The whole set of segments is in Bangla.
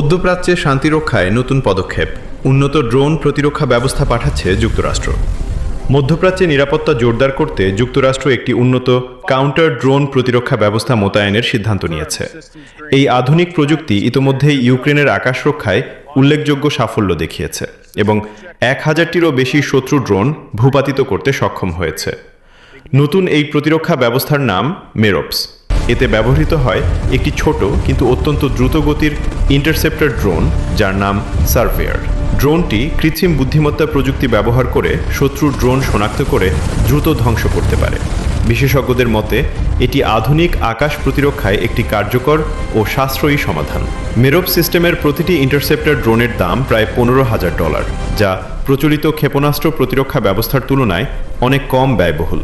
মধ্যপ্রাচ্যে শান্তিরক্ষায় নতুন পদক্ষেপ। উন্নত ড্রোন প্রতিরক্ষা ব্যবস্থা পাঠাচ্ছে যুক্তরাষ্ট্র। মধ্যপ্রাচ্যে নিরাপত্তা জোরদার করতে যুক্তরাষ্ট্র একটি উন্নত কাউন্টার ড্রোন প্রতিরক্ষা ব্যবস্থা মোতায়েনের সিদ্ধান্ত নিয়েছে। এই আধুনিক প্রযুক্তি ইতোমধ্যেই ইউক্রেনের আকাশরক্ষায় উল্লেখযোগ্য সাফল্য দেখিয়েছে এবং 1000টিরও বেশি শত্রু ড্রোন ভূপাতিত করতে সক্ষম হয়েছে। নতুন এই প্রতিরক্ষা ব্যবস্থার নাম মেরোপস। এতে ব্যবহৃত হয় একটি ছোট কিন্তু অত্যন্ত দ্রুতগতির ইন্টারসেপ্টর ড্রোন, যার নাম সার্ভেয়ার। ড্রোনটি কৃত্রিম বুদ্ধিমত্তা প্রযুক্তি ব্যবহার করে শত্রুর ড্রোন শনাক্ত করে দ্রুত ধ্বংস করতে পারে। বিশেষজ্ঞদের মতে এটি আধুনিক আকাশ প্রতিরক্ষায় একটি কার্যকর ও সাশ্রয়ী সমাধান। মেরোপস সিস্টেমের প্রতিটি ইন্টারসেপ্টর ড্রোনের দাম প্রায় $15,000, যা প্রচলিত ক্ষেপণাস্ত্র প্রতিরক্ষা ব্যবস্থার তুলনায় অনেক কম ব্যয়বহুল।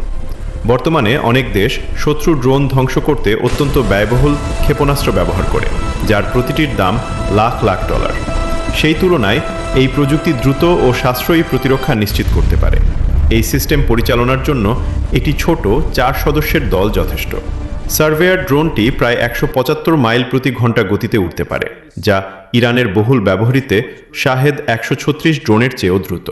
বর্তমানে অনেক দেশ শত্রু ড্রোন ধ্বংস করতে অত্যন্ত ব্যয়বহুল ক্ষেপণাস্ত্র ব্যবহার করে, যার প্রতিটির দাম লাখ লাখ ডলার। সেই তুলনায় এই প্রযুক্তি দ্রুত ও সাশ্রয়ী প্রতিরক্ষা নিশ্চিত করতে পারে। এই সিস্টেম পরিচালনার জন্য একটি ছোট 4 সদস্যের দল যথেষ্ট। সার্ভেয়ার ড্রোনটি প্রায় 175 মাইল প্রতি ঘন্টা গতিতে উঠতে পারে, যা ইরানের বহুল ব্যবহৃত শাহেদ 136 ড্রোনের চেয়েও দ্রুত।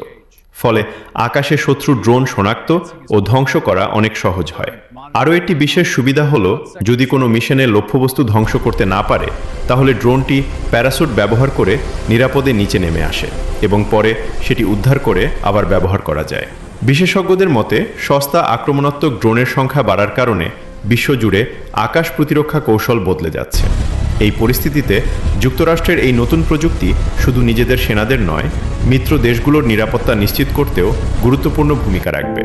ফলে আকাশে শত্রু ড্রোন শনাক্ত ও ধ্বংস করা অনেক সহজ হয়। আরও একটি বিশেষ সুবিধা হলো, যদি কোনো মিশনে লক্ষ্যবস্তু ধ্বংস করতে না পারে, তাহলে ড্রোনটি প্যারাসুট ব্যবহার করে নিরাপদে নিচে নেমে আসে এবং পরে সেটি উদ্ধার করে আবার ব্যবহার করা যায়। বিশেষজ্ঞদের মতে সস্তা আক্রমণাত্মক ড্রোনের সংখ্যা বাড়ার কারণে বিশ্বজুড়ে আকাশ প্রতিরক্ষা কৌশল বদলে যাচ্ছে। এই পরিস্থিতিতে যুক্তরাষ্ট্রের এই নতুন প্রযুক্তি শুধু নিজেদের সেনাদের নয়, মিত্র দেশগুলোর নিরাপত্তা নিশ্চিত করতেও গুরুত্বপূর্ণ ভূমিকা রাখবে।